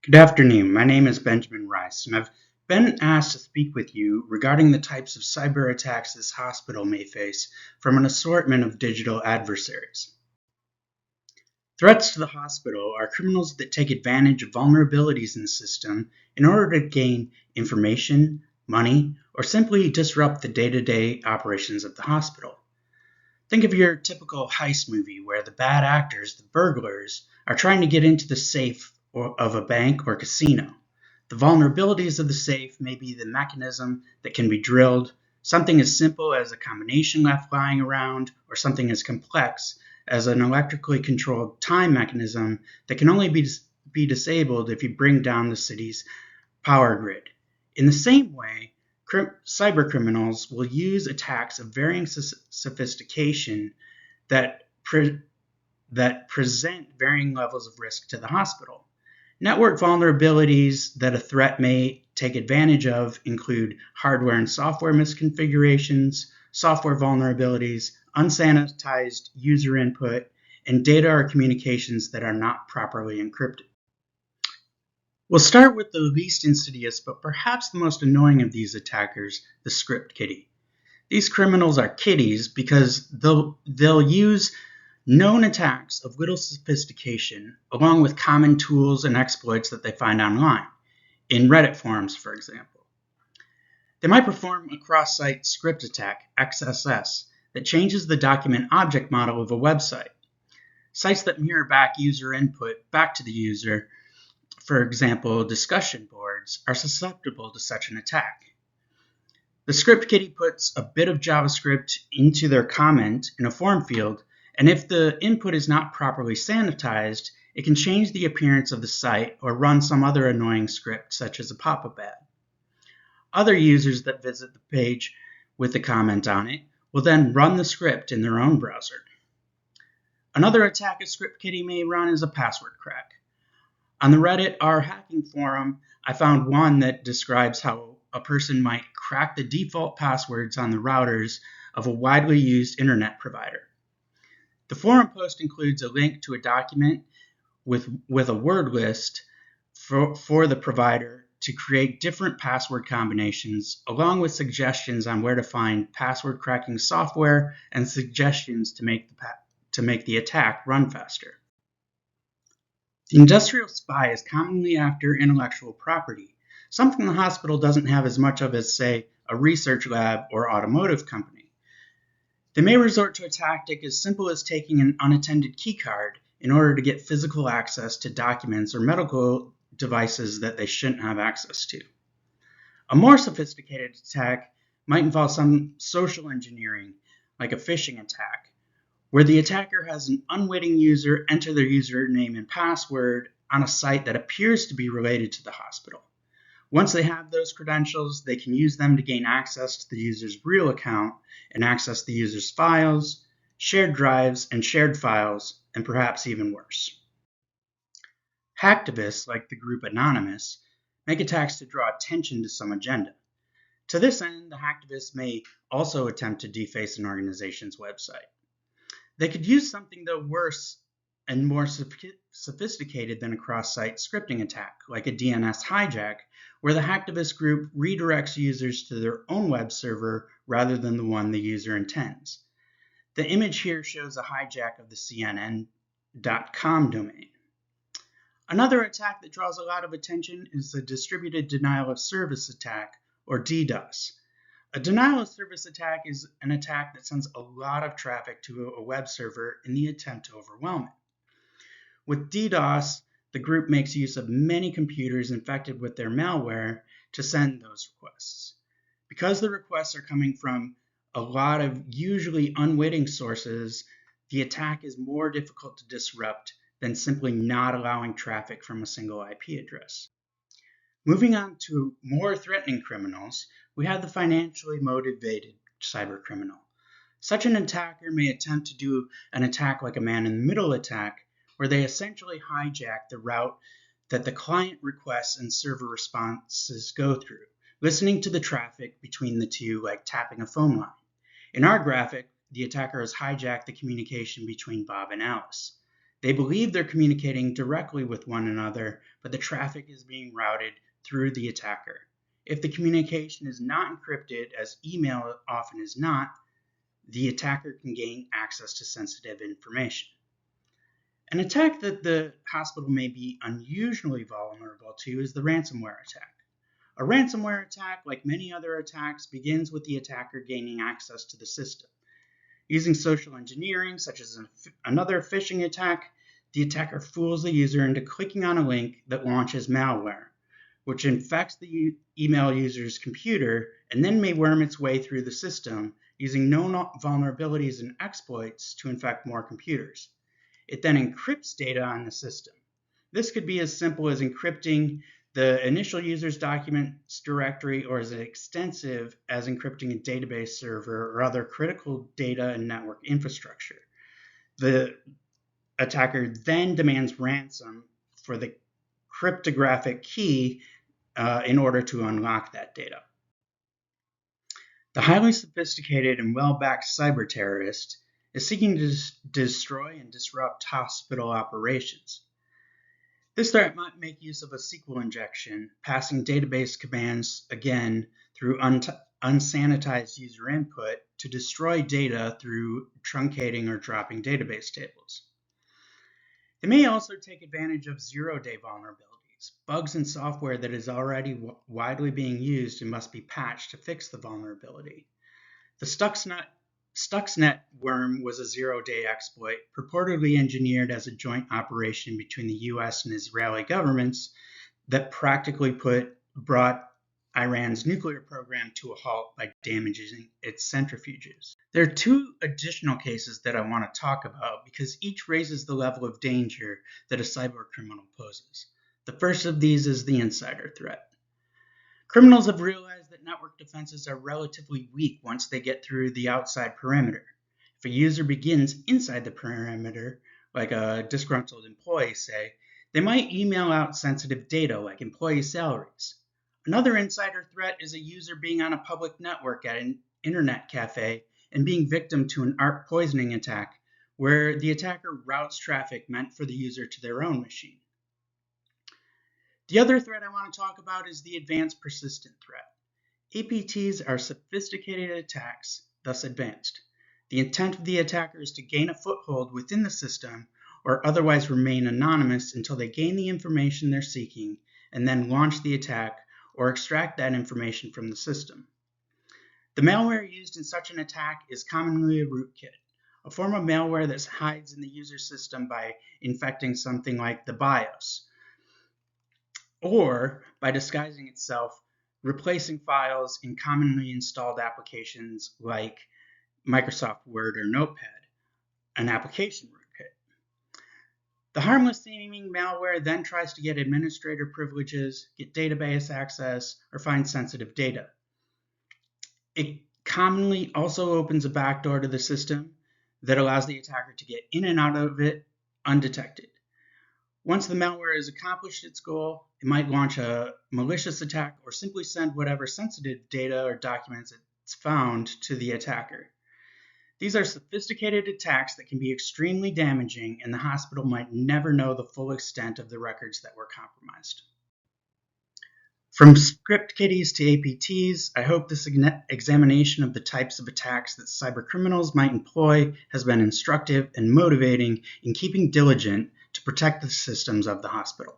Good afternoon. My name is Benjamin Rice, and I've been asked to speak with you regarding the types of cyber attacks this hospital may face from an assortment of digital adversaries. Threats to the hospital are criminals that take advantage of vulnerabilities in the system in order to gain information, money, or simply disrupt the day-to-day operations of the hospital. Think of your typical heist movie where the bad actors, the burglars, are trying to get into the safe of a bank or casino. The vulnerabilities of the safe may be the mechanism that can be drilled, something as simple as a combination left lying around, or something as complex as an electrically controlled time mechanism that can only be disabled if you bring down the city's power grid. In the same way, cyber criminals will use attacks of varying sophistication that present varying levels of risk to the hospital. Network vulnerabilities that a threat may take advantage of include hardware and software misconfigurations, software vulnerabilities, unsanitized user input, and data or communications that are not properly encrypted. We'll start with the least insidious, but perhaps the most annoying of these attackers, the script kiddie. These criminals are kiddies because they'll use known attacks of little sophistication along with common tools and exploits that they find online, in Reddit forums, for example. They might perform a cross-site script attack, XSS, that changes the document object model of a website. Sites that mirror back user input back to the user, for example, discussion boards, are susceptible to such an attack. The script kiddie puts a bit of JavaScript into their comment in a form field, and if the input is not properly sanitized, it can change the appearance of the site or run some other annoying script, such as a pop-up ad. Other users that visit the page with a comment on it will then run the script in their own browser. Another attack a script kiddie may run is a password crack. On the Reddit r hacking forum, I found one that describes how a person might crack the default passwords on the routers of a widely used internet provider. The forum post includes a link to a document with a word list for the provider to create different password combinations, along with suggestions on where to find password cracking software and suggestions to make the attack run faster. The industrial spy is commonly after intellectual property, something the hospital doesn't have as much of as, say, a research lab or automotive company. They may resort to a tactic as simple as taking an unattended keycard in order to get physical access to documents or medical devices that they shouldn't have access to. A more sophisticated attack might involve some social engineering, like a phishing attack, where the attacker has an unwitting user enter their username and password on a site that appears to be related to the hospital. Once they have those credentials, they can use them to gain access to the user's real account and access the user's files, shared drives, and shared files, and perhaps even worse. Hacktivists, like the group Anonymous, make attacks to draw attention to some agenda. To this end, the hacktivists may also attempt to deface an organization's website. They could use something, though, worse and more sophisticated than a cross-site scripting attack, like a DNS hijack, where the hacktivist group redirects users to their own web server rather than the one the user intends. The image here shows a hijack of the CNN.com domain. Another attack that draws a lot of attention is the distributed denial of service attack, or DDoS. A denial of service attack is an attack that sends a lot of traffic to a web server in the attempt to overwhelm it. With DDoS, the group makes use of many computers infected with their malware to send those requests. Because the requests are coming from a lot of usually unwitting sources, the attack is more difficult to disrupt than simply not allowing traffic from a single IP address. Moving on to more threatening criminals, we have the financially motivated cybercriminal. Such an attacker may attempt to do an attack like a man-in-the-middle attack, where they essentially hijack the route that the client requests and server responses go through, listening to the traffic between the two like tapping a phone line. In our graphic, the attacker has hijacked the communication between Bob and Alice. They believe they're communicating directly with one another, but the traffic is being routed through the attacker. If the communication is not encrypted, as email often is not, the attacker can gain access to sensitive information. An attack that the hospital may be unusually vulnerable to is the ransomware attack. A ransomware attack, like many other attacks, begins with the attacker gaining access to the system. Using social engineering, such as another phishing attack, the attacker fools the user into clicking on a link that launches malware, which infects the email user's computer and then may worm its way through the system using known vulnerabilities and exploits to infect more computers. It then encrypts data on the system. This could be as simple as encrypting the initial user's documents directory, or as extensive as encrypting a database server or other critical data and network infrastructure. The attacker then demands ransom for the cryptographic key in order to unlock that data. The highly sophisticated and well-backed cyber terrorist is seeking to destroy and disrupt hospital operations. This threat might make use of a SQL injection, passing database commands again through unsanitized user input to destroy data through truncating or dropping database tables. They may also take advantage of zero-day vulnerabilities, bugs in software that is already widely being used and must be patched to fix the vulnerability. The Stuxnet worm was a zero-day exploit, purportedly engineered as a joint operation between the US and Israeli governments that practically brought Iran's nuclear program to a halt by damaging its centrifuges. There are two additional cases that I want to talk about because each raises the level of danger that a cyber criminal poses. The first of these is the insider threat. Criminals have realized that network defenses are relatively weak once they get through the outside perimeter. If a user begins inside the perimeter, like a disgruntled employee, say, they might email out sensitive data like employee salaries. Another insider threat is a user being on a public network at an internet cafe and being victim to an ARP poisoning attack, where the attacker routes traffic meant for the user to their own machine. The other threat I want to talk about is the advanced persistent threat. APTs are sophisticated attacks, thus advanced. The intent of the attacker is to gain a foothold within the system or otherwise remain anonymous until they gain the information they're seeking and then launch the attack or extract that information from the system. The malware used in such an attack is commonly a rootkit, a form of malware that hides in the user system by infecting something like the BIOS, or by disguising itself, replacing files in commonly installed applications like Microsoft Word or Notepad, an application rootkit. The harmless seeming malware then tries to get administrator privileges, get database access, or find sensitive data. It commonly also opens a backdoor to the system that allows the attacker to get in and out of it undetected. Once the malware has accomplished its goal, it might launch a malicious attack or simply send whatever sensitive data or documents it's found to the attacker. These are sophisticated attacks that can be extremely damaging, and the hospital might never know the full extent of the records that were compromised. From script kiddies to APTs, I hope this examination of the types of attacks that cybercriminals might employ has been instructive and motivating in keeping diligent to protect the systems of the hospital.